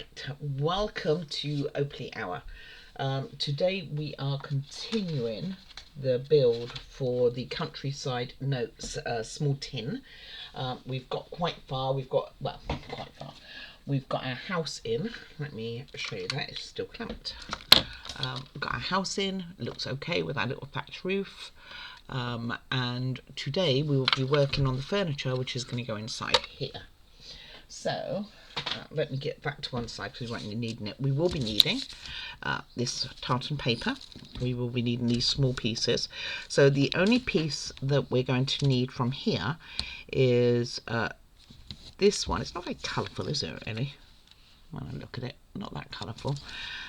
Right, welcome to Oakley Hour. Today we are continuing the build for the Countryside Notes small tin. We've got quite far, quite far. We've got our house in. Let me show you that, it's still clamped. We've got our house in, it looks okay with our little thatch roof. And today we will be working on the furniture which is going to go inside here. So let me get back to one side because we won't be needing it. We will be needing this tartan paper. We will be needing these small pieces. So the only piece that we're going to need from here is this one. It's not very colourful, is it, really? When I look at it, not that colourful.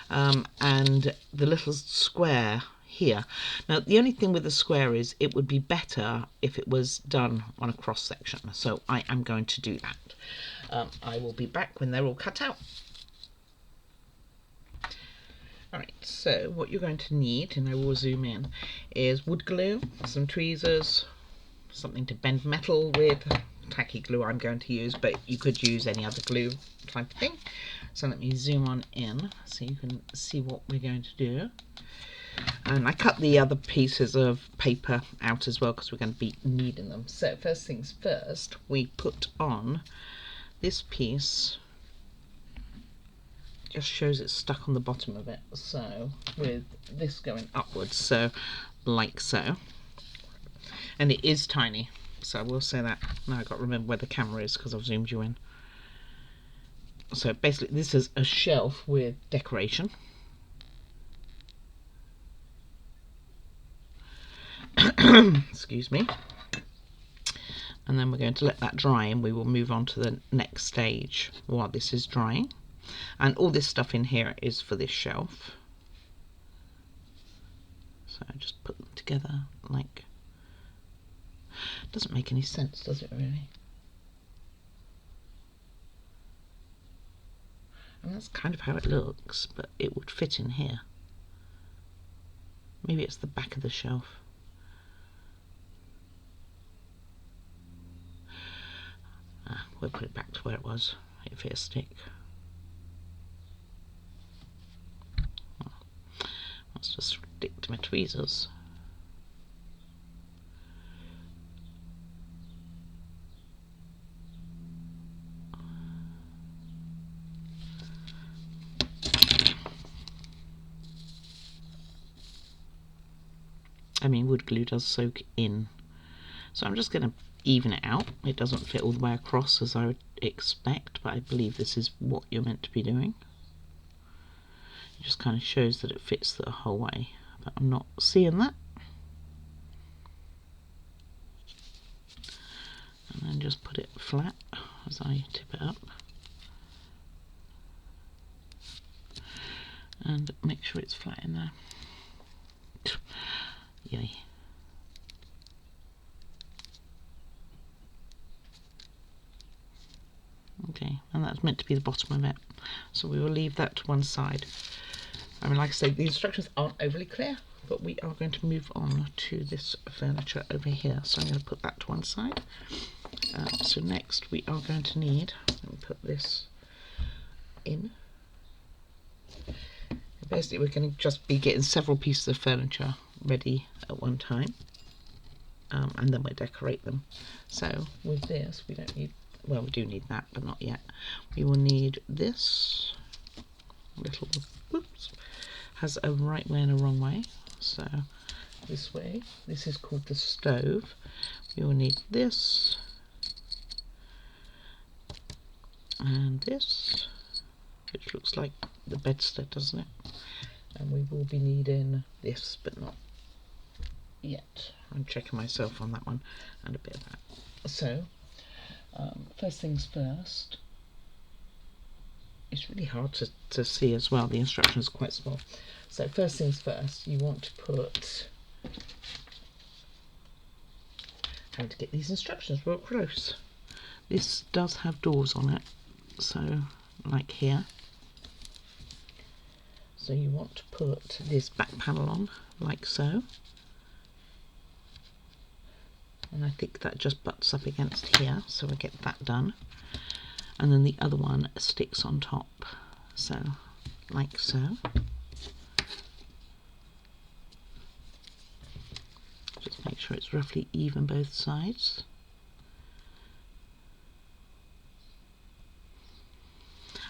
And the little square here. Now the only thing with the square is it would be better if it was done on a cross section, so I am going to do that. I will be back when they're all cut out. Alright, so what you're going to need, and I will zoom in, is wood glue, some tweezers, something to bend metal with, tacky glue I'm going to use, but you could use any other glue type of thing. So let me zoom on in so you can see what we're going to do. And I cut the other pieces of paper out as well because we're going to be needing them. So first things first, we put on this piece. Just shows it's stuck on the bottom of it, so with this going upwards, so like so. And it is tiny, so I will say that. Now I've got to remember where the camera is because I've zoomed you in. So basically this is a shelf with decoration. Excuse me. And then we're going to let that dry and we will move on to the next stage while this is drying. And all this stuff in here is for this shelf. So I just put them together like... Doesn't make any sense, does it really? And that's kind of how it looks, but it would fit in here. Maybe it's the back of the shelf. We'll put it back to where it was. It'll fit a stick. Let's just stick to my tweezers. I mean, wood glue does soak in. So I'm just going to even it out. It doesn't fit all the way across as I would expect, but I believe this is what you're meant to be doing. It just kind of shows that it fits the whole way, but I'm not seeing that. And then just put it flat as I tip it up. And make sure it's flat in there. Yay. Okay, and that's meant to be the bottom of it. So we will leave that to one side. I mean, like I say, the instructions aren't overly clear, but we are going to move on to this furniture over here. So I'm going to put that to one side. So next we are going to need, let me put this in. Basically we're going to just be getting several pieces of furniture ready at one time. And then we'll decorate them. So with this we don't need, well, we do need that, but not yet. We will need this little, whoops, has a right way and a wrong way. So this way, this is called the stove. We will need this and this, which looks like the bedstead, doesn't it? And we will be needing this, but not yet. I'm checking myself on that one, and a bit of that. So first things first, it's really hard to see as well, the instructions are quite small. So first things first, you want to put, how to get these instructions real close. This does have doors on it, so like here. So you want to put this back panel on, like so. And I think that just butts up against here, so we'll get that done. And then the other one sticks on top, So, like so. Just make sure it's roughly even both sides.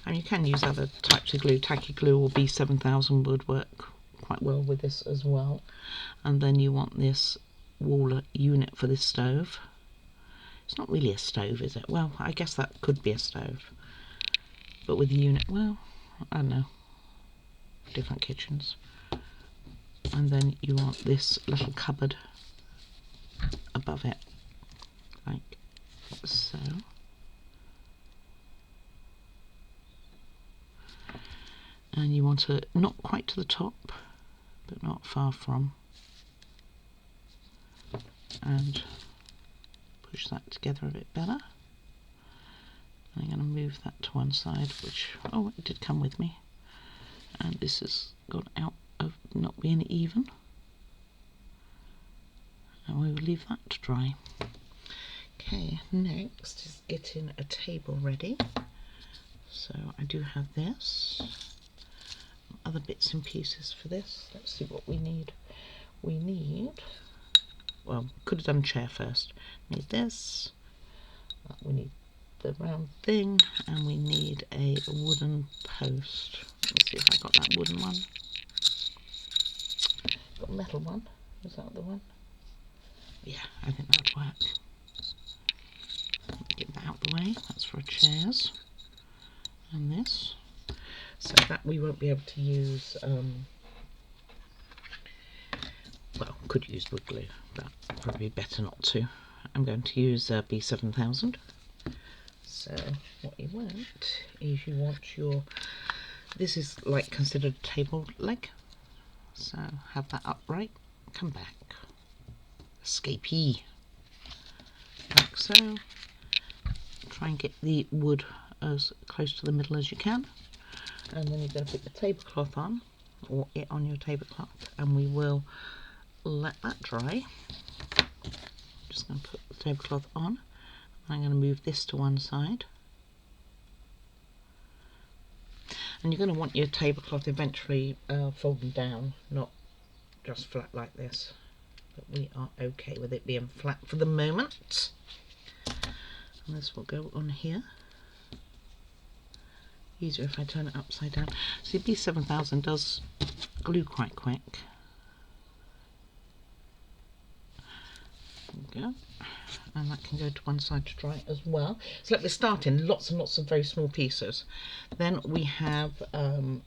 And you can use other types of glue. Tacky glue or B7000 would work quite well with this as well. And then you want this wall unit for this stove. It's not really a stove, is it? Well, I guess that could be a stove. But with the unit, well, I don't know. Different kitchens. And then you want this little cupboard above it, like so. And you want it not quite to the top, but not far from. And push that together a bit better. I'm going to move that to one side, which, oh, it did come with me. And this has gone out of not being even. And we will leave that to dry. Okay, next is getting a table ready. So I do have this. Other bits and pieces for this. Let's see what we need. We need, well, could have done chair first. Need this. We need the round thing, and we need a wooden post. Let's see if I got that wooden one. Got a metal one. Is that the one? Yeah, I think that would work. Get that out the way. That's for chairs. And this. So that we won't be able to use, well, could use wood glue, but probably better not to. I'm going to use B7000. So what you want is you want your, this is like considered a table leg. So have that upright, come back, escapee, like so. Try and get the wood as close to the middle as you can. And then you're going to put the tablecloth on, or it on your tablecloth, and we will let that dry. Just going to put the tablecloth on. I'm going to move this to one side. And you're going to want your tablecloth eventually folding down, not just flat like this. But we are okay with it being flat for the moment. And this will go on here. Easier if I turn it upside down. See, B7000 does glue quite quick. There we go. And that can go to one side to dry as well. So let me start in lots and lots of very small pieces. Then we have a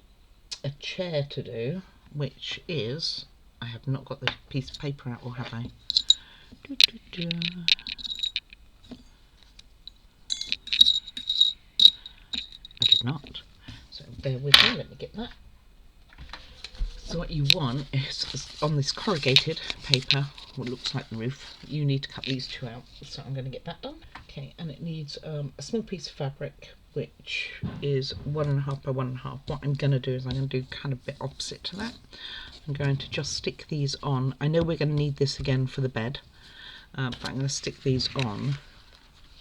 chair to do, which is, I have not got the piece of paper out, or have I? I did not. So bear with me, let me get that. So what you want is, on this corrugated paper, what looks like the roof, you need to cut these two out. So I'm going to get that done. Okay, and it needs a small piece of fabric, which is 1.5 by 1.5. What I'm going to do is I'm going to do kind of a bit opposite to that. I'm going to just stick these on. I know we're going to need this again for the bed, but I'm going to stick these on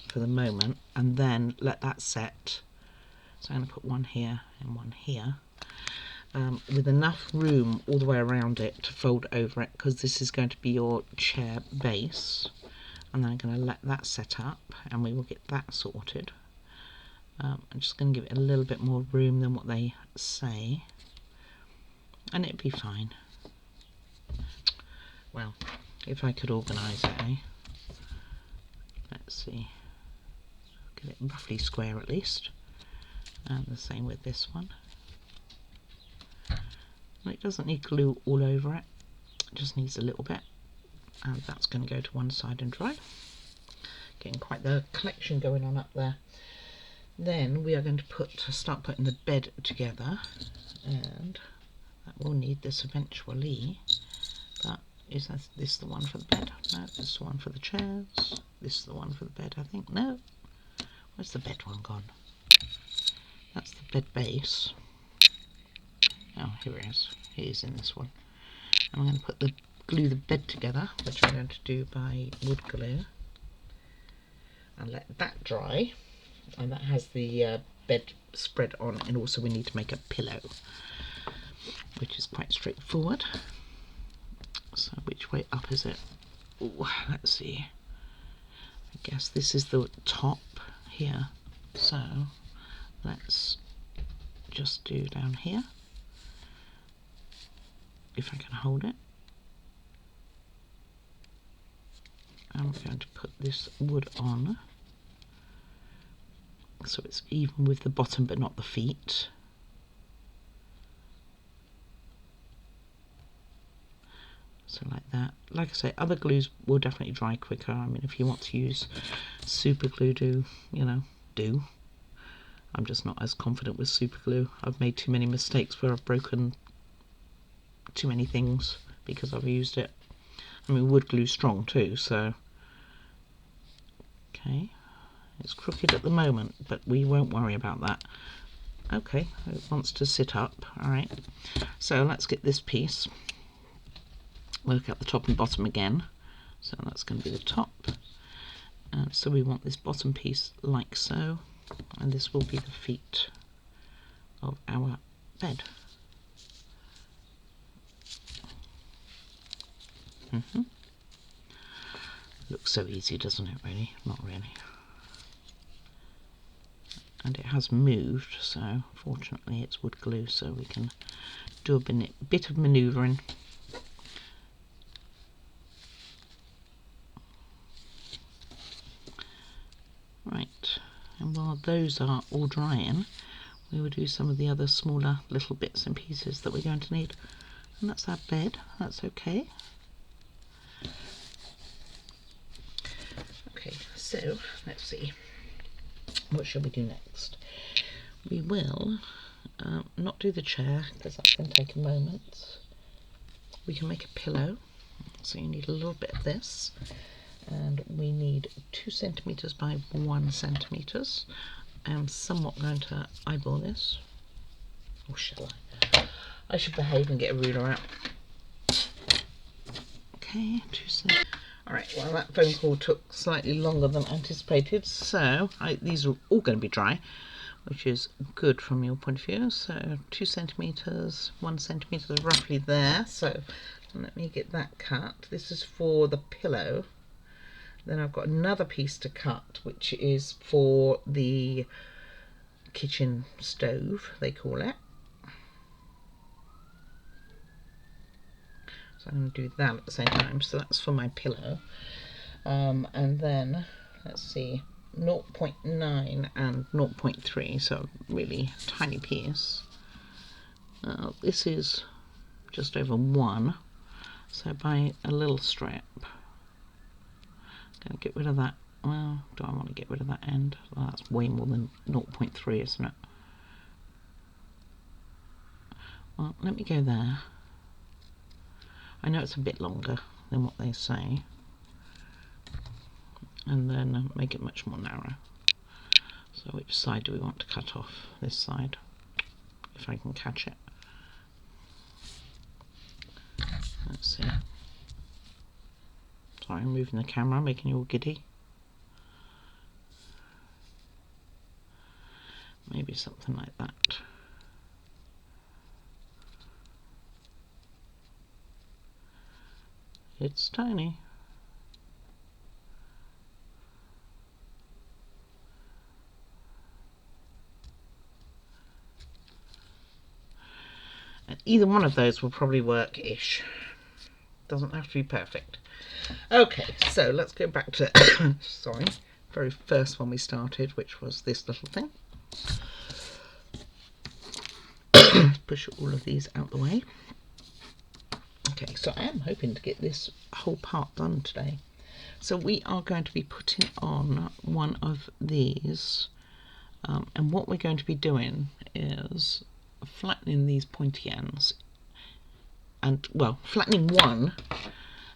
for the moment and then let that set. So I'm going to put one here and one here, with enough room all the way around it to fold over it, because this is going to be your chair base. And then I'm going to let that set up and we will get that sorted. I'm just going to give it a little bit more room than what they say, and it'll be fine. Well, if I could organise it, eh? Let's see. Get it roughly square at least. And the same with this one. And it doesn't need glue all over it. It just needs a little bit. And that's going to go to one side and dry. Getting quite the collection going on up there. Then we are going to start putting the bed together, and that will need this eventually. But is this the one for the bed? No, this is the one for the chairs. This is the one for the bed, I think. No, where's the bed one gone? That's the bed base. Oh, here it is. It is in this one. I'm going to glue the bed together, which I'm going to do by wood glue, and let that dry. And that has the bedspread on, and also we need to make a pillow, which is quite straightforward. So which way up is it? Ooh, let's see. I guess this is the top here. So let's just do down here, if I can hold it. I'm going to put this wood on so it's even with the bottom but not the feet. So like that. Like I say, other glues will definitely dry quicker. I mean, if you want to use super glue, do. I'm just not as confident with super glue. I've made too many mistakes where I've broken too many things because I've used it. I mean, wood glue's strong too, so. Okay, it's crooked at the moment, but we won't worry about that. Okay, it wants to sit up. Alright, so let's get this piece. Work out the top and bottom again. So that's going to be the top. And so we want this bottom piece like so, and this will be the feet of our bed. Looks so easy, doesn't it, really? Not really. And it has moved, so fortunately it's wood glue, so we can do a bit of manoeuvring. Right, and while those are all drying, we will do some of the other smaller little bits and pieces that we're going to need. And that's our bed. That's okay. Okay, so let's see. What shall we do next? We will not do the chair because that's going to take a moment. We can make a pillow. So you need a little bit of this. And we need 2 centimeters by 1 centimeters. I'm somewhat going to eyeball this. Or shall I? I should behave and get a ruler out. Okay, 2 centimeters. Alright, well that phone call took slightly longer than anticipated, so these are all going to be dry, which is good from your point of view. So 2 centimeters, 1 centimeter is roughly there. So let me get that cut. This is for the pillow. Then I've got another piece to cut, which is for the kitchen stove, they call it. So I'm going to do that at the same time. So that's for my pillow. And then, let's see, 0.9 and 0.3, so really tiny piece. This is just over 1, so by a little strip. Going to get rid of that. Well, do I want to get rid of that end? Well, that's way more than 0.3, isn't it? Well, let me go there. I know it's a bit longer than what they say. And then make it much more narrow. So which side do we want to cut off? This side, if I can catch it. Let's see. Sorry, I'm moving the camera, making you all giddy. Maybe something like that. It's tiny. And either one of those will probably work-ish. Doesn't have to be perfect. Okay, so let's go back to sorry, very first one we started, which was this little thing. Push all of these out the way. Okay, so I am hoping to get this whole part done today. So we are going to be putting on one of these, and what we're going to be doing is flattening these pointy ends, and well, flattening one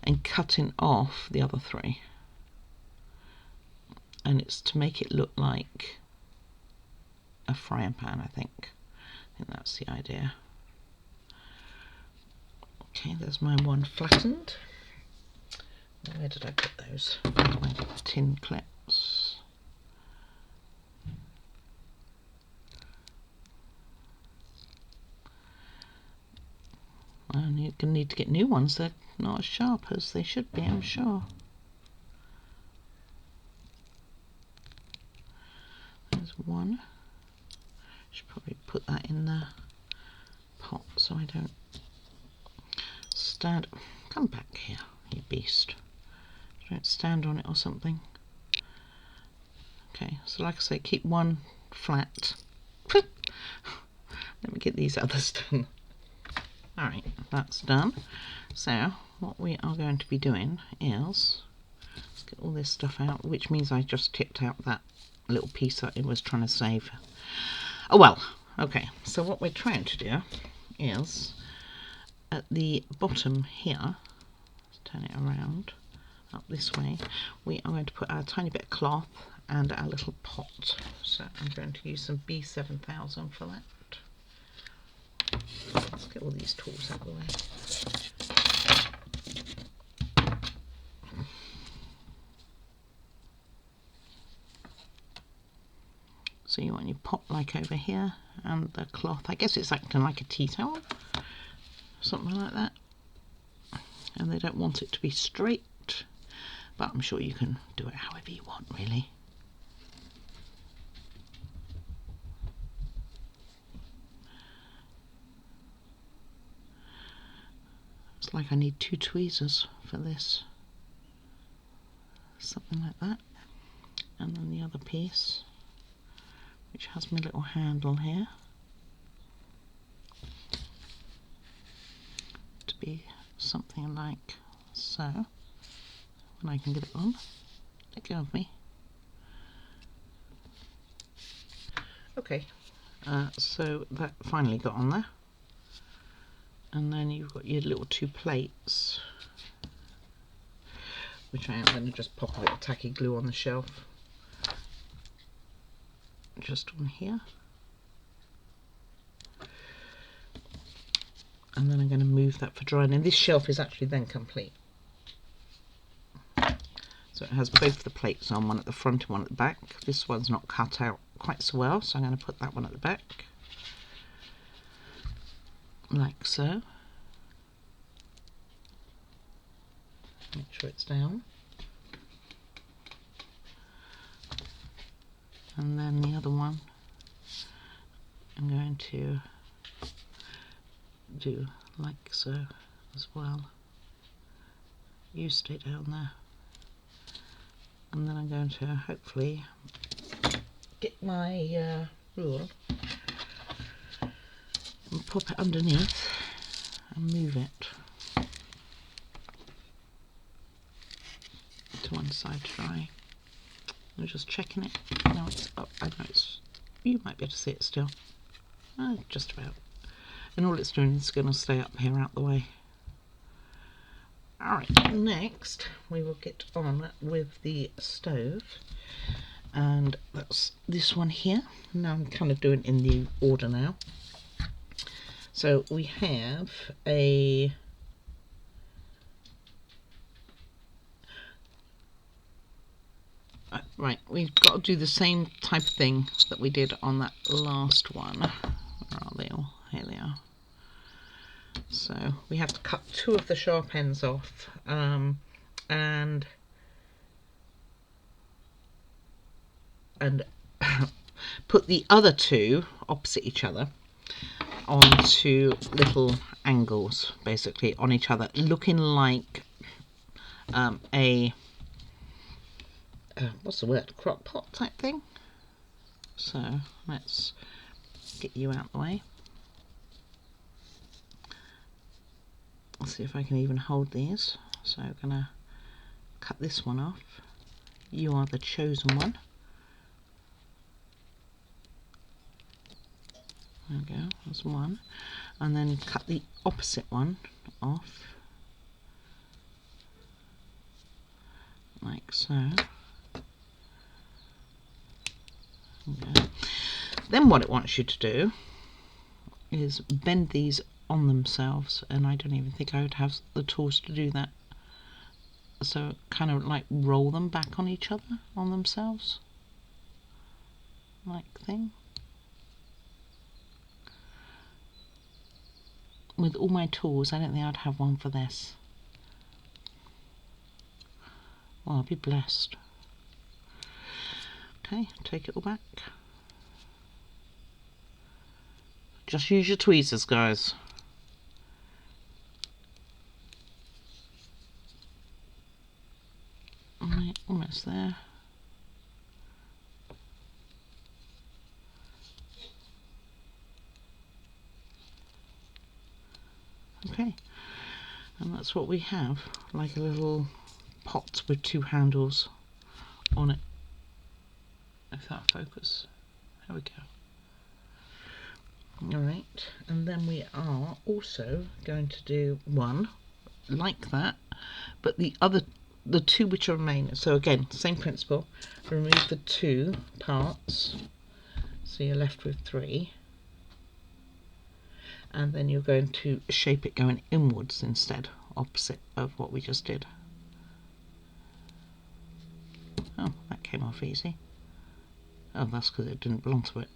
and cutting off the other 3. And it's to make it look like a frying pan, I think. That's the idea. Okay, there's my one flattened. Where did I put those? My tin clips. And you're going to need to get new ones. They're not as sharp as they should be, I'm sure. There's one. Should probably put that in the pot so I don't stand. Come back here, you beast. Don't stand on it or something. Okay, so like I say, keep one flat. Let me get these others done. Alright, that's done. So what we are going to be doing is, let's get all this stuff out, which means I just tipped out that little piece that it was trying to save. Oh well, okay, so what we're trying to do is, at the bottom here, let's turn it around, up this way, we are going to put our tiny bit of cloth and our little pot. So I'm going to use some B7000 for that. Let's get all these tools out of the way. So you want your pot like over here, and the cloth, I guess it's acting like a tea towel, something like that. And they don't want it to be straight, but I'm sure you can do it however you want, really. It's like I need 2 tweezers for this. Something like that. And then the other piece, which has my little handle here, to be something like so. When I can get it on, let go of me. Okay, so that finally got on there. And then you've got your little 2 plates, which I am going to just pop a bit of tacky glue on the shelf, just on here. And then I'm going to move that for drying, and this shelf is actually then complete. So it has both the plates on, one at the front and one at the back. This one's not cut out quite so well, so I'm going to put that one at the back, like so. Make sure it's down. And then the other one I'm going to do like so as well. You stay down there. And then I'm going to hopefully get my rule and pop it underneath and move it to one side to dry. I'm just checking it. Now it's up. I know it's, you might be able to see it still. Just about. And all it's doing is going to stay up here out the way. Alright, next we will get on with the stove, and that's this one here. Now I'm kind of doing in the order now. So we have a right, we've got to do the same type of thing that we did on that last one. Where are they all? Here they are. So we have to cut 2 of the sharp ends off, and put the other 2 opposite each other onto little angles, basically on each other, looking like a what's the word, crock pot type thing. So let's get you out the way. Let's see if I can even hold these. So I'm gonna cut this one off. You are the chosen one. There we go, that's one. And then cut the opposite one off, like so. Okay. Then what it wants you to do is bend these on themselves, and I don't even think I would have the tools to do that. So kind of like roll them back on each other, on themselves, like thing. with all my tools, I don't think I'd have one for this. Well, I'll be blessed. Okay, take it all back. Just use your tweezers, guys. Alright, almost there. Okay, and that's what we have, like a little pot with two handles on it. If that focus, there we go. Alright, and then we are also going to do one like that, but the two which are remaining. So again, same principle, remove the two parts, so you're left with three, and then you're going to shape it going inwards instead, opposite of what we just did. Oh, that came off easy. Oh, that's because it didn't belong to it.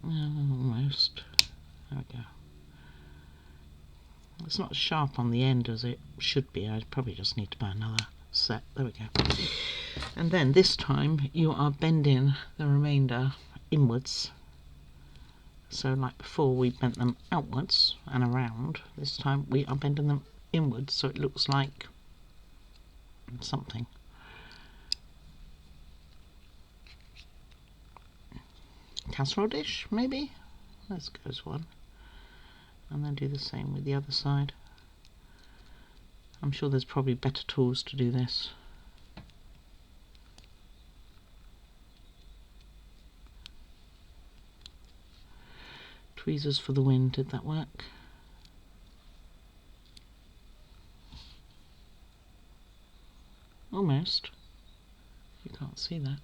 Almost. There we go. It's not as sharp on the end as it should be. I probably just need to buy another set. There we go. And then this time you are bending the remainder inwards. So like before we bent them outwards and around, this time we are bending them inwards so it looks like something. Casserole dish, maybe? Let's go as one. And then do the same with the other side. I'm sure there's probably better tools to do this. Tweezers for the win, did that work? Almost. You can't see that.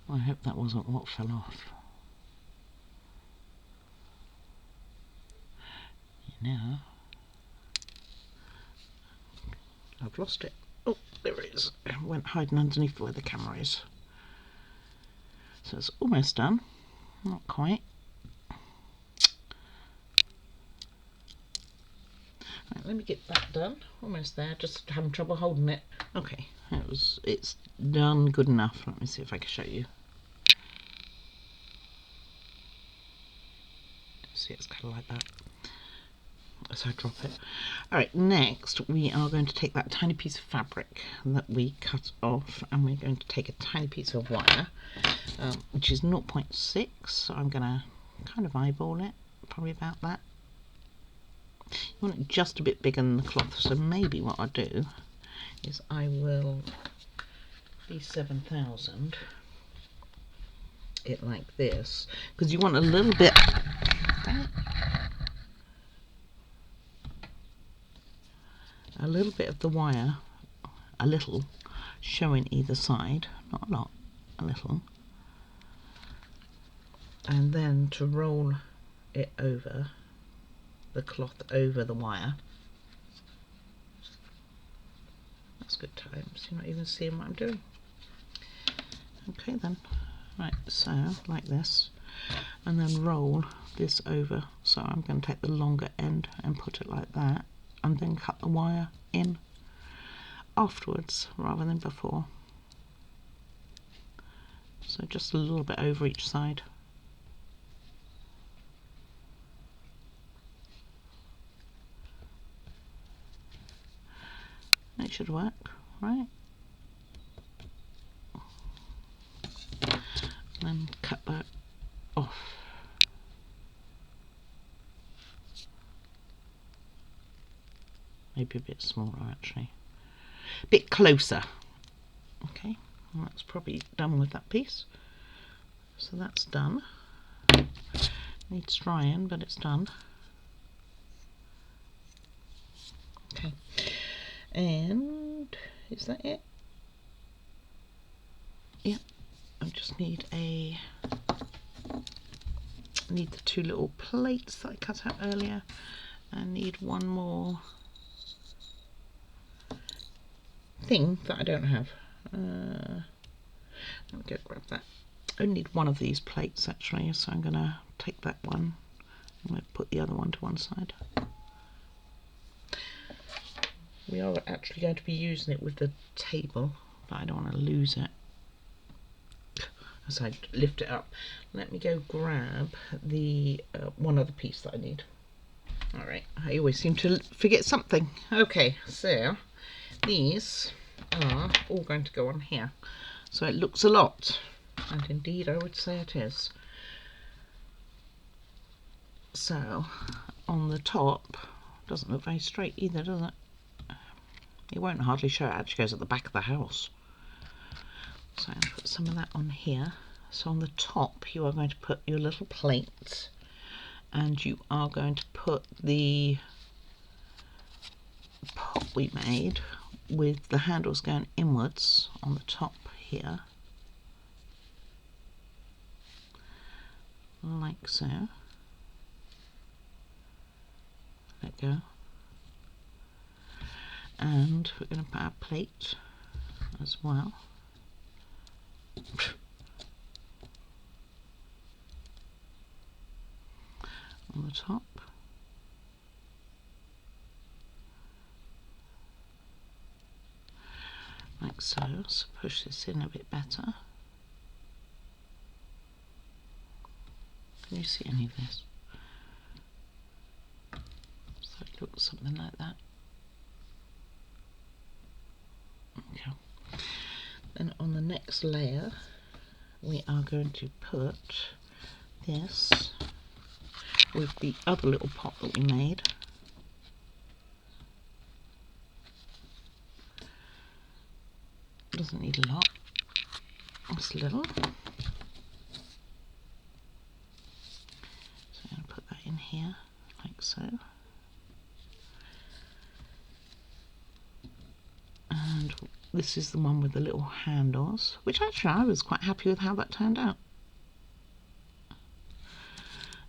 Well, I hope that wasn't what fell off. Now, I've lost it. Oh, there it is. It went hiding underneath where the camera is. So it's almost done. Not quite. Right, let me get that done. Almost there. Just having trouble holding it. Okay, it's done good enough. Let me see if I can show you. See, it's kind of like that. So I drop it. Alright, next we are going to take that tiny piece of fabric that we cut off, and we're going to take a tiny piece of wire, which is 0.6, so I'm going to kind of eyeball it, probably about that. You want it just a bit bigger than the cloth, so maybe what I'll do is I will B7000 it like this, because you want a little bit, of the wire, a little, showing either side, not a lot, a little, and then to roll it over the cloth over the wire. That's good times, you're not even seeing what I'm doing. Okay then, right, so like this, and then roll this over, so I'm going to take the longer end and put it like that, and then cut the wire in afterwards rather than before. So just a little bit over each side. It should work, right? And then cut that off. Maybe a bit smaller actually. A bit closer. Okay, well, that's probably done with that piece. So that's done. Needs drying, but it's done. Okay, and is that it? Yeah, I just need the two little plates that I cut out earlier, I need one more thing that I don't have. Let me go grab that. I only need one of these plates actually, so I'm going to take that one. I'm going to put the other one to one side. We are actually going to be using it with the table, but I don't want to lose it as I lift it up. Let me go grab the one other piece that I need. Alright, I always seem to forget something. Okay, so these are all going to go on here. So it looks a lot, and indeed I would say it is. So on the top, doesn't look very straight either, does it? It won't hardly show, it actually goes at the back of the house. So I'm going to put some of that on here. So on the top you are going to put your little plate, and you are going to put the pot we made with the handles going inwards on the top here, like so. Let go. And we're going to put our plate as well. On the top. Like so. So push this in a bit better. Can you see any of this? So it looks something like that. Okay. Then on the next layer we are going to put this with the other little pot that we made. Doesn't need a lot, just a little. So I'm going to put that in here, like so. And this is the one with the little handles, which actually I was quite happy with how that turned out.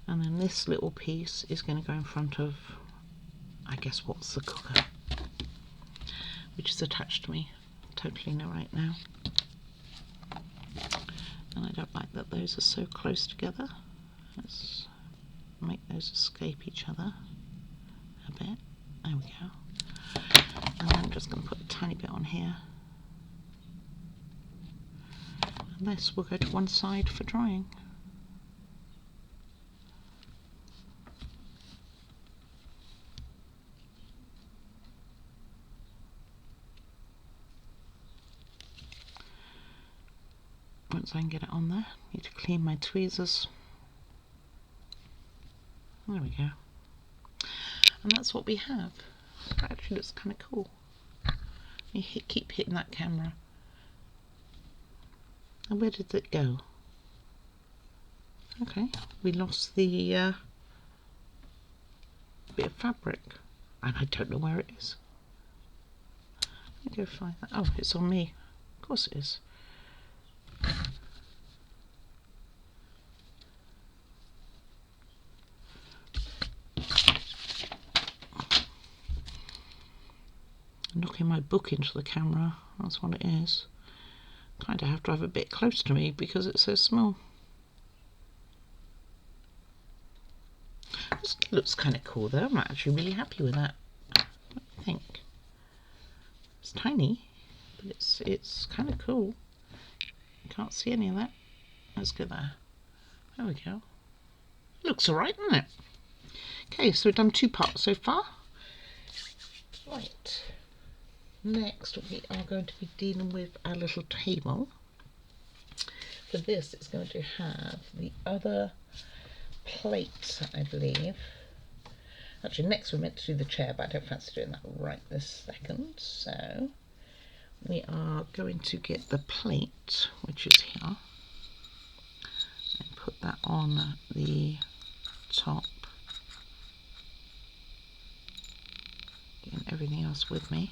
And then this little piece is going to go in front of, I guess, what's the cooker, which is attached to me. Totally no right now. And I don't like that those are so close together. Let's make those escape each other a bit. There we go. And then I'm just going to put a tiny bit on here. And this will go to one side for drying. Once I can get it on there, I need to clean my tweezers. There we go. And that's what we have. It actually looks kind of cool. You keep hitting that camera. And where did it go? Okay, we lost the bit of fabric. And I don't know where it is. Let me go find that. Oh, it's on me. Of course it is. Knocking my book into the camera, that's what it is. Kind of have to have a bit close to me because it's so small. This looks kind of cool though. I'm actually really happy with that. What do you think? It's tiny, but it's kind of cool. Can't see any of that. Let's go there. There we go. Looks alright, doesn't it? Okay, so we've done 2 parts so far. Right. Next we are going to be dealing with our little table. For this it's going to have the other plate, I believe. Actually next we're meant to do the chair, but I don't fancy doing that right this second. So we are going to get the plate, which is here, and put that on the top. Getting everything else with me.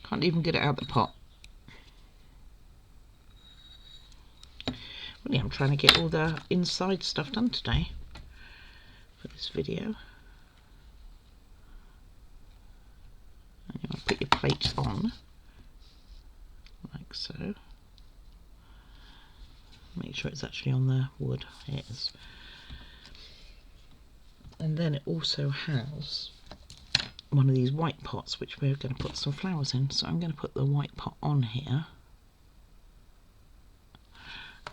Can't even get it out of the pot. Really, I'm trying to get all the inside stuff done today. for this video. And you want to put your plate on, like so. Make sure it's actually on the wood. It is. And then it also has one of these white pots which we're going to put some flowers in. So I'm going to put the white pot on here,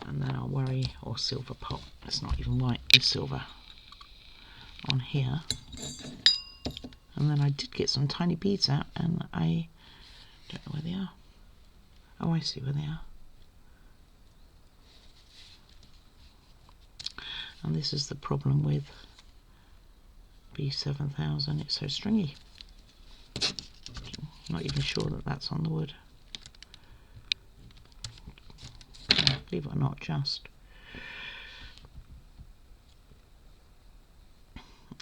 and then I'll worry, or silver pot, it's not even white, it's silver, on here. And then I did get some tiny beads out, and I don't know where they are. Oh, I see where they are. And this is the problem with B7000, it's so stringy. I'm not even sure that that's on the wood. Yeah, believe it or not, just.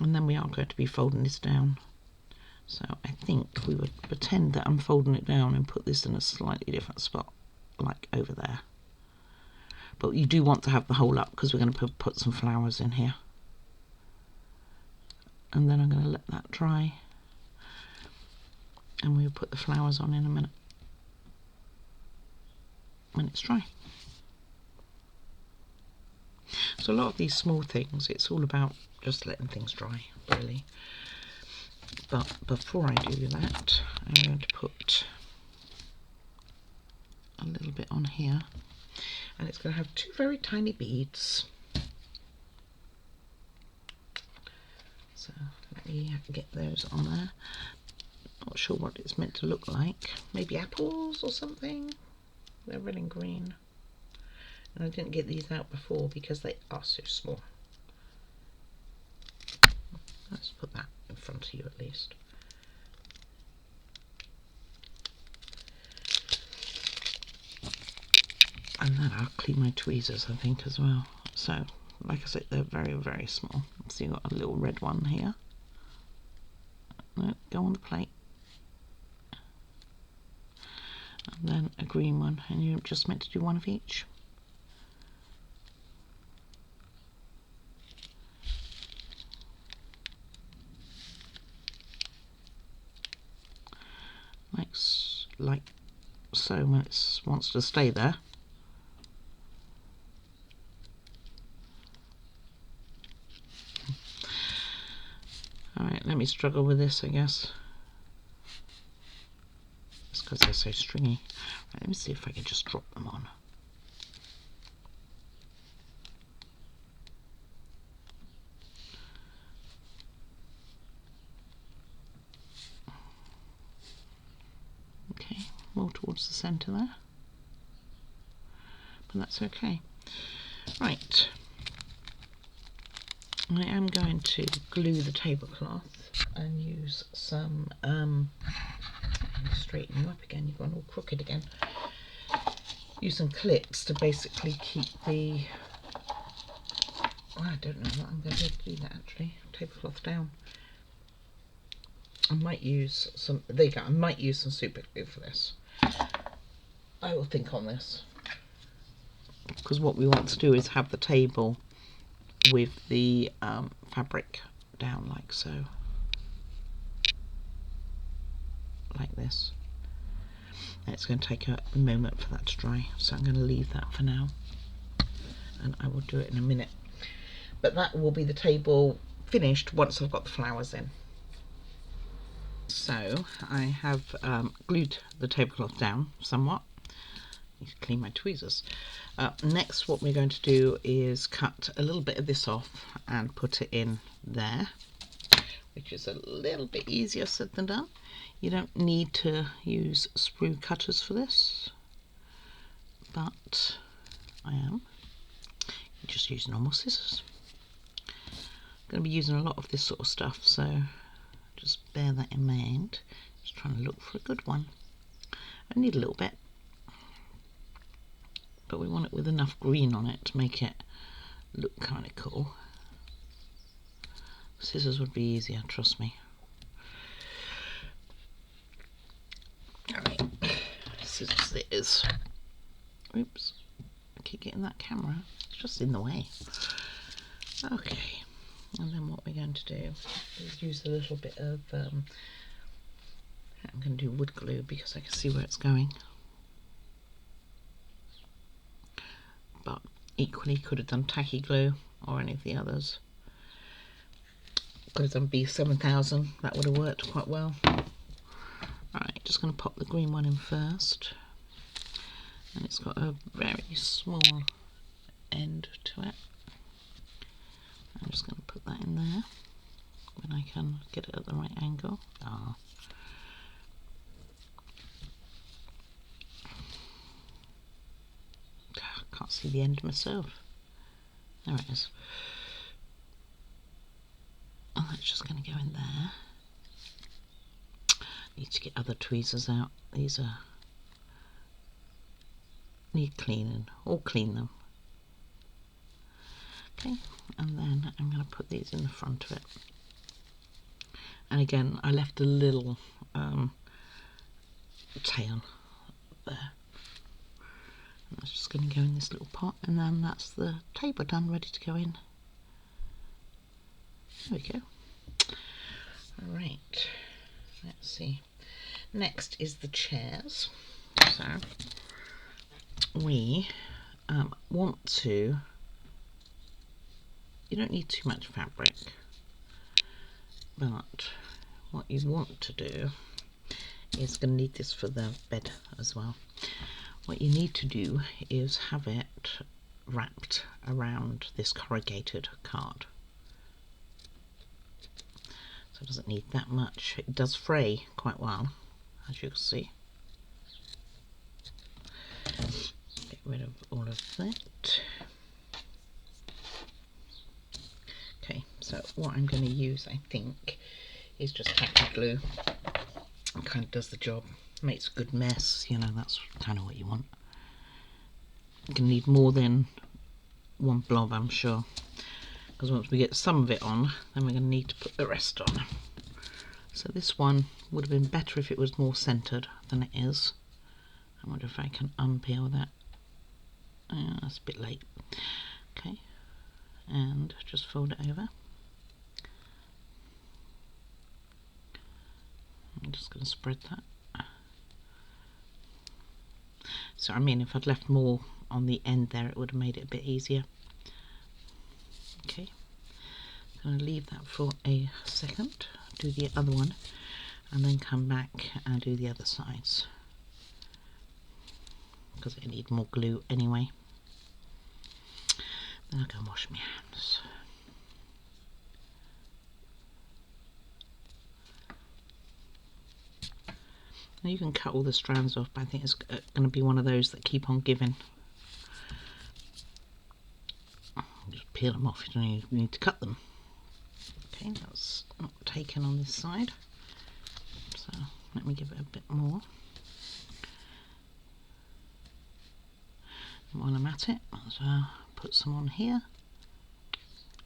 And then we are going to be folding this down. So I think we would pretend that I'm folding it down and put this in a slightly different spot, like over there. But you do want to have the hole up because we're going to put some flowers in here. And then I'm going to let that dry, and we'll put the flowers on in a minute when it's dry. So a lot of these small things, it's all about just letting things dry, really. But before I do that, I'm going to put a little bit on here, and it's going to have two very tiny beads. So let me get those on there. Not sure what it's meant to look like. Maybe apples or something. They're red and green. And I didn't get these out before because they are so small. Let's put that in front of you at least. And then I'll clean my tweezers, I think, as well. So, like I said, they're very, very small. So you've got a little red one here. Go on the plate. And then a green one, and you're just meant to do one of each. Like so, when it wants to stay there. Alright, let me struggle with this, I guess. It's because they're so stringy. Right, let me see if I can just drop them on. Okay, more towards the centre there. But that's okay. Right. I am going to glue the tablecloth and use some, straighten you up again, you've gone all crooked again. Use some clips to basically keep the, I don't know what I'm going to do that actually, tablecloth down. I might use some, there you go, I might use some super glue for this. I will think on this. Because what we want to do is have the table with the fabric down like so, like this. And it's going to take a moment for that to dry, so I'm going to leave that for now, and I will do it in a minute. But that will be the table finished once I've got the flowers in. So I have glued the tablecloth down somewhat. I need to clean my tweezers. Next, what we're going to do is cut a little bit of this off and put it in there, which is a little bit easier said than done. You don't need to use sprue cutters for this, but I am. You just use normal scissors. I'm going to be using a lot of this sort of stuff, so just bear that in mind. Just trying to look for a good one. I need a little bit, but we want it with enough green on it to make it look kind of cool. Scissors would be easier, trust me. Alright, scissors it is. Oops, I keep getting that camera, it's just in the way. Okay, And then what we're going to do is use a little bit of, I'm going to do wood glue because I can see where it's going. But equally could have done tacky glue or any of the others. Could have done B7000, that would have worked quite well. Alright, just going to pop the green one in first. And it's got a very small end to it. I'm just going to put that in there when I can get it at the right angle. Ah. Can't see the end myself. There it is. Oh, that's just going to go in there. Need to get other tweezers out. These are need cleaning. Or clean them. Okay, and then I'm going to put these in the front of it. And again, I left a little tail there. And that's just going to go in this little pot, and then that's the table done, ready to go in. There we go. Alright, let's see. Next is the chairs. So we want to, you don't need too much fabric, but what you want to do is going to need this for the bed as well. What you need to do is have it wrapped around this corrugated card. So it doesn't need that much. It does fray quite well, as you can see. Get rid of all of that. Okay, so what I'm going to use, I think, is just tacky glue. It kind of does the job. Makes a good mess, you know, that's kind of what you want. You're going to need more than one blob, I'm sure. Because once we get some of it on, then we're going to need to put the rest on. So this one would have been better if it was more centred than it is. I wonder if I can unpeel that. That's a bit late. Okay, and just fold it over. I'm just going to spread that. So I mean, if I'd left more on the end there, it would have made it a bit easier. Okay, I'm going to leave that for a second, do the other one, and then come back and do the other sides, because I need more glue anyway. Then I'll go and wash my hands. Now you can cut all the strands off, but I think it's going to be one of those that keep on giving. Just peel them off, you don't even need to cut them. Okay, that's not taken on this side, so let me give it a bit more. And while I'm at it, let's put some on here,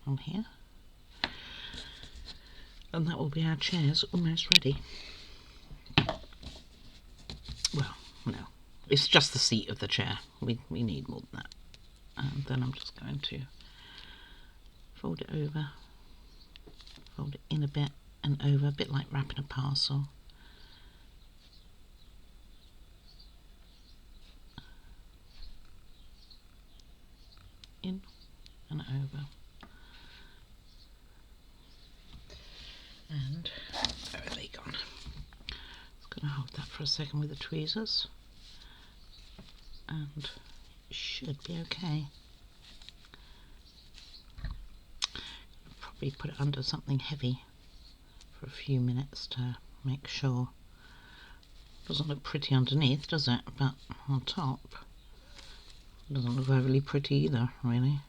and that will be our chairs almost ready. Well, no, it's just the seat of the chair. We need more than that. And then I'm just going to fold it over, fold it in a bit and over, a bit like wrapping a parcel. In and over. And where are they gone? Just going to hold that for a second with the tweezers, and it should be okay. Probably put it under something heavy for a few minutes to make sure. Doesn't look pretty underneath, does it? But on top, doesn't look overly pretty either, really.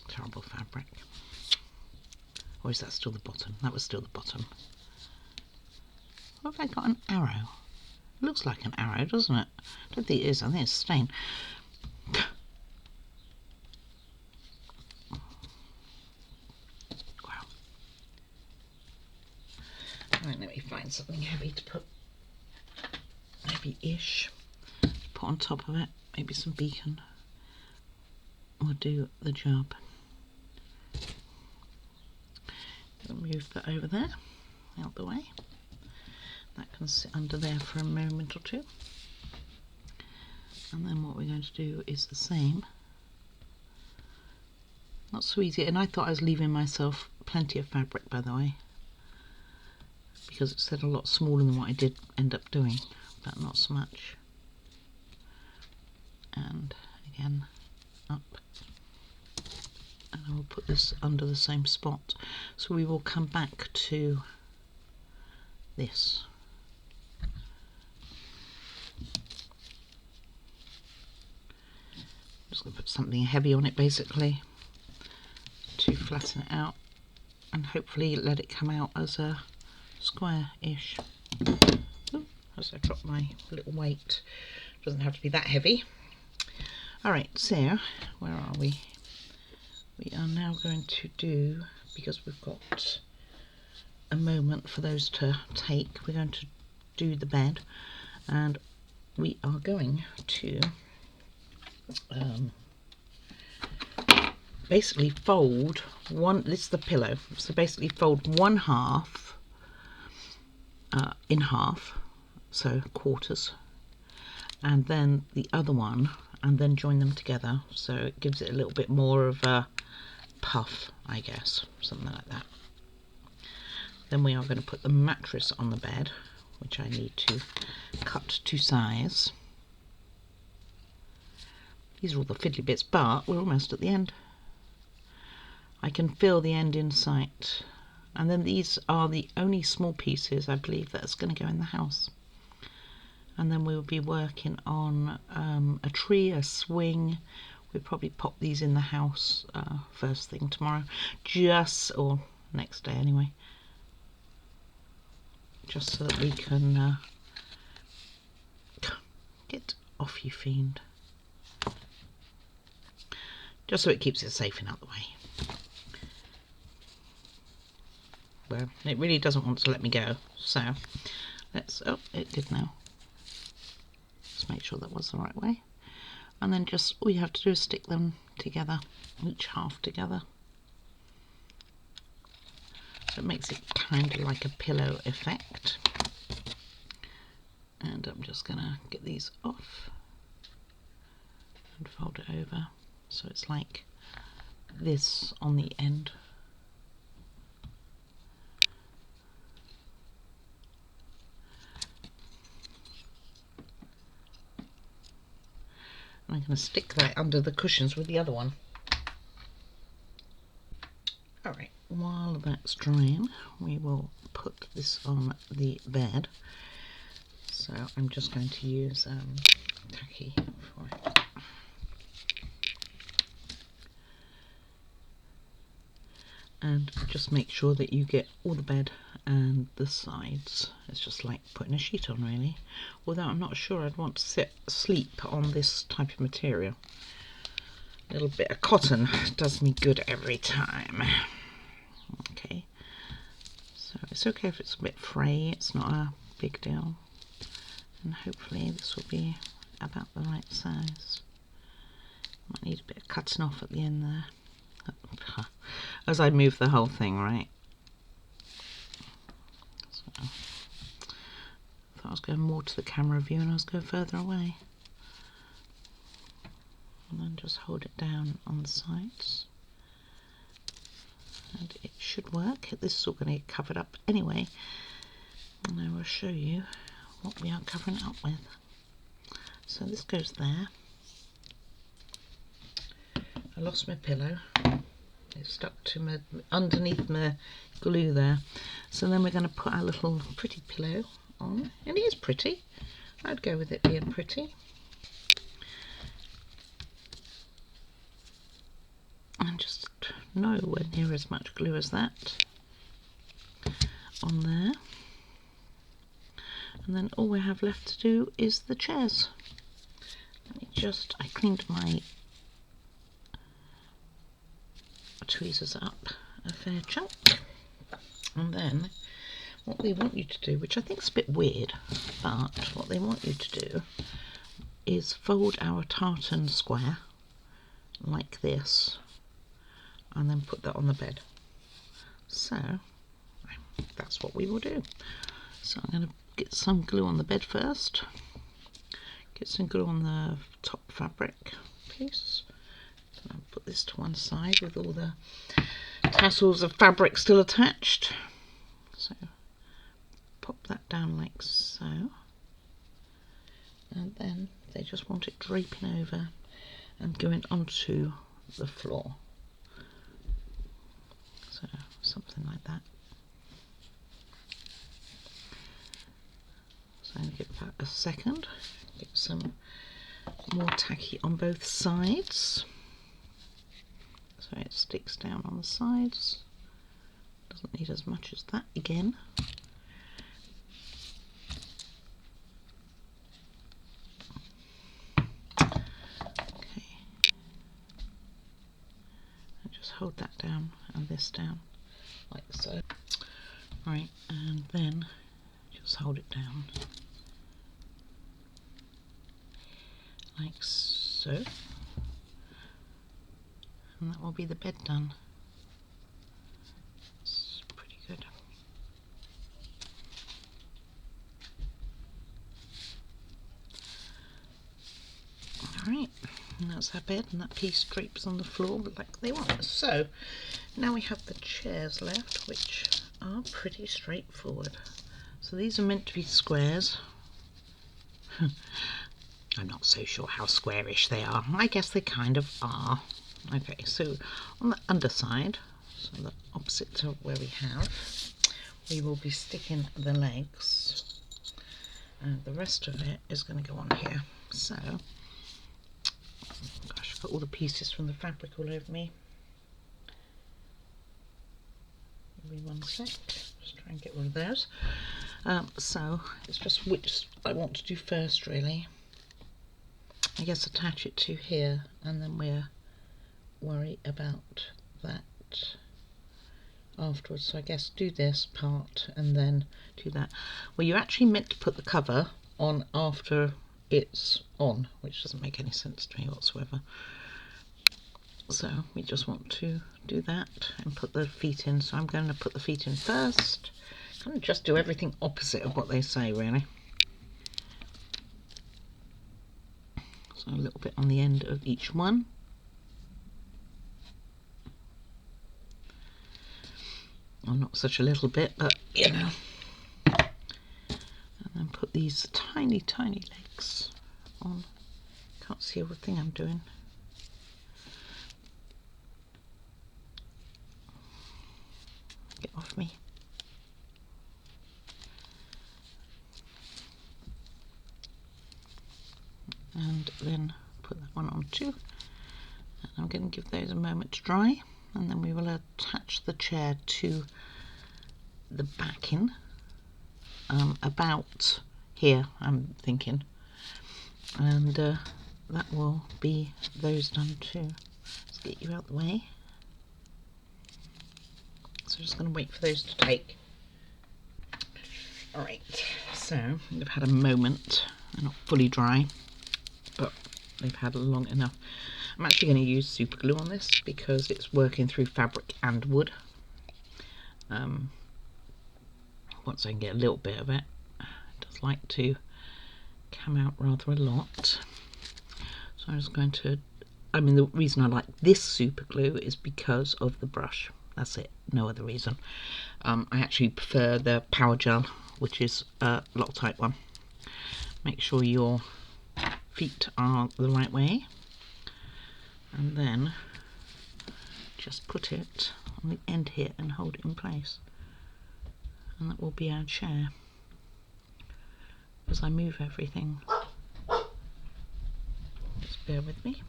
Terrible fabric. Or is that still the bottom? That was still the bottom. What have I got? An arrow? It looks like an arrow, doesn't it? I don't think it is. I think it's a stain. Wow. Right, let me find something heavy to put. Heavy-ish. Put on top of it. Maybe some beacon will do the job. move that over there, out the way. That can sit under there for a moment or two. And then what we're going to do is the same. Not so easy, and I thought I was leaving myself plenty of fabric, by the way, because it said a lot smaller than what I did end up doing, but not so much. And again, up. And I will put this under the same spot. So we will come back to this. I'm just going to put something heavy on it basically to flatten it out and hopefully let it come out as a square-ish. As I drop my little weight, doesn't have to be that heavy. Alright, so where are we? We are now going to do, because we've got a moment for those to take, we're going to do the bed, and we are going to basically fold one, this is the pillow, so basically fold one half in half, so quarters, and then the other one, and then join them together, so it gives it a little bit more of a puff, I guess, something like that. Then we are going to put the mattress on the bed, which I need to cut to size. These are all the fiddly bits, but we're almost at the end. I can feel the end in sight. And then these are the only small pieces, I believe, that's going to go in the house. And then we will be working on a tree, a swing. We'll probably pop these in the house first thing tomorrow, or next day anyway, just so that we can get off, you fiend, just so it keeps it safe and out the way. Well, it really doesn't want to let me go, so let's, oh, it did now. Let's make sure that was the right way. And then just all you have to do is stick them together, each half together. So it makes it kind of like a pillow effect. And I'm just going to get these off and fold it over so it's like this on the end. I'm going to stick that under the cushions with the other one. Alright, while that's drying, we will put this on the bed. So I'm just going to use tacky for it. And just make sure that you get all the bed and the sides. It's just like putting a sheet on, really. Although I'm not sure I'd want to sleep on this type of material. A little bit of cotton does me good every time. Okay, so it's okay if it's a bit fray, it's not a big deal. And hopefully this will be about the right size. Might need a bit of cutting off at the end there. As I move the whole thing, right? So, I thought I was going more to the camera view and I was going further away. And then just hold it down on the sides. And it should work. This is all going to get covered up anyway. And I will show you what we are covering it up with. So this goes there. I lost my pillow. It's stuck to my, underneath my glue there. So then we're going to put our little pretty pillow on. And it is pretty. I'd go with it being pretty. And just nowhere near as much glue as that on there. And then all we have left to do is the chairs. Let me just, I cleaned my tweezers up a fair chunk. And then what they want you to do, which I think is a bit weird, but what they want you to do is fold our tartan square like this and then put that on the bed. So that's what we will do. So I'm going to get some glue on the bed first. Get some glue on the top fabric piece. I'll put this to one side with all the tassels of fabric still attached. So pop that down like so. And then they just want it draping over and going onto the floor. So something like that. So give that a second. Get some more tacky on both sides. So it sticks down on the sides. Doesn't need as much as that again. Okay. And just hold that down and this down like so. Right, and then just hold it down like so, and that will be the bed done. It's pretty good. Alright, and that's our bed, and that piece drapes on the floor like they want. So now we have the chairs left, which are pretty straightforward. So these are meant to be squares. I'm not so sure how squarish they are. I guess they kind of are. Okay, so on the underside, so the opposite to where we will be sticking the legs, and the rest of it is going to go on here. So, gosh, I've got all the pieces from the fabric all over me. Give me one sec, just try and get rid of those. So it's just which I want to do first, really. I guess attach it to here, and then we'll worry about that afterwards. So I guess do this part and then do that. Well, you're actually meant to put the cover on after it's on, which doesn't make any sense to me whatsoever. So we just want to do that and put the feet in. So I'm going to put the feet in first. Kind of just do everything opposite of what they say, really. So a little bit on the end of each one. Well, not such a little bit, but you know. And then put these tiny, tiny legs on. Can't see everything I'm doing. Get off me. And then put that one on too. And I'm going to give those a moment to dry, and then we will attach the chair to the backing, about here I'm thinking, and that will be those done too. Let's get you out the way. So just going to wait for those to take. Alright, so they've had a moment. They're not fully dry, but they've had long enough. I'm actually going to use super glue on this because it's working through fabric and wood. Once I can get a little bit of it, it does like to come out rather a lot. So I'm just going to, I mean, the reason I like this super glue is because of the brush. That's it, no other reason. I actually prefer the Power Gel, which is a Loctite one. Make sure your feet are the right way, and then just put it on the end here and hold it in place, and that will be our chair. As I move everything, just bear with me.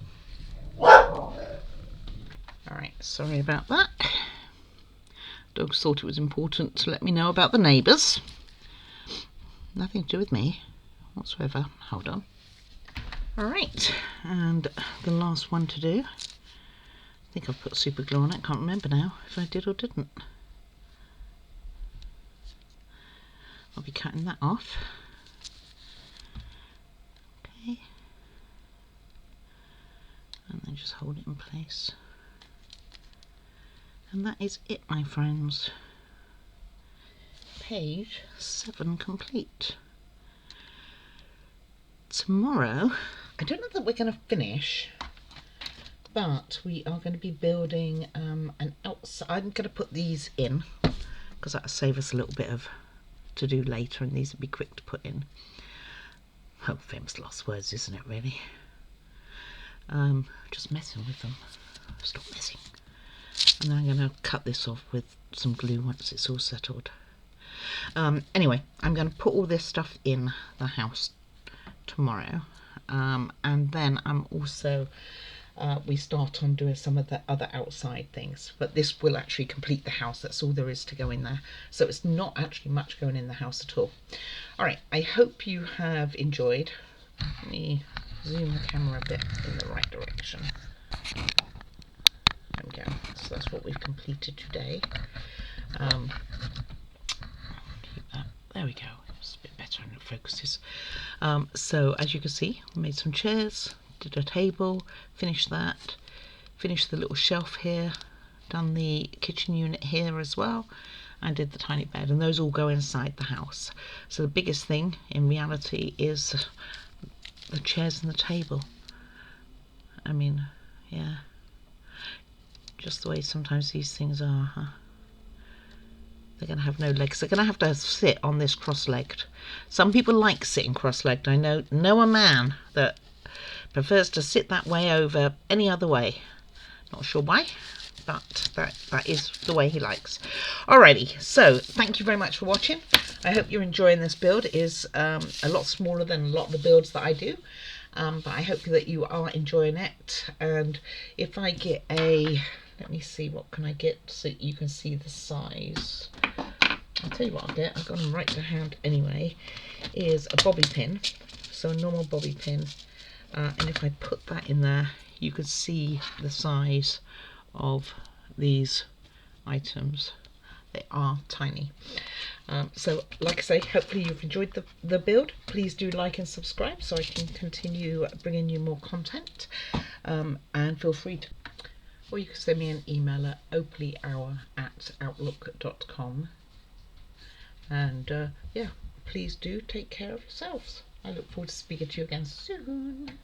Alright, sorry about that. Dogs thought it was important to let me know about the neighbours. Nothing to do with me whatsoever. Hold on. Alright, and the last one to do. I think I've put super glue on it, can't remember now if I did or didn't. I'll be cutting that off. Okay. And then just hold it in place. And that is it, my friends. page 7 complete. Tomorrow, I don't know that we're going to finish, but we are going to be building an outside. I'm going to put these in because that'll save us a little bit of to do later, and these will be quick to put in. Oh, famous last words, isn't it, really? Just messing with them. Stop messing. And then I'm going to cut this off with some glue once it's all settled. Anyway, I'm going to put all this stuff in the house tomorrow, and then I'm also we start on doing some of the other outside things, but this will actually complete the house. That's all there is to go in there, so it's not actually much going in the house at all. All right, I hope you have enjoyed. Let me zoom the camera a bit in the right direction. There we go. So that's what we've completed today. There we go. It's a bit better and it focuses. So as you can see, we made some chairs, did a table, finished that, finished the little shelf here, done the kitchen unit here as well, and did the tiny bed, and those all go inside the house. So the biggest thing in reality is the chairs and the table. I mean, yeah, just the way sometimes these things are, huh? They're going to have no legs. They're going to sit on this cross-legged. Some people like sitting cross-legged. I know a man that prefers to sit that way over any other way. Not sure why, but that is the way he likes. Alrighty, so thank you very much for watching. I hope you're enjoying this build. It is a lot smaller than a lot of the builds that I do. But I hope that you are enjoying it. And if I get a... Let me see, what can I get so you can see the size? I'll tell you what I'll get. I've got them right to hand anyway. Is a bobby pin, so a normal bobby pin. And if I put that in there, you can see the size of these items. They are tiny. So like I say, hopefully you've enjoyed the build. Please do like and subscribe so I can continue bringing you more content. And feel free to... Or you can send me an email at oakleyhour@outlook.com. And yeah, please do take care of yourselves. I look forward to speaking to you again soon.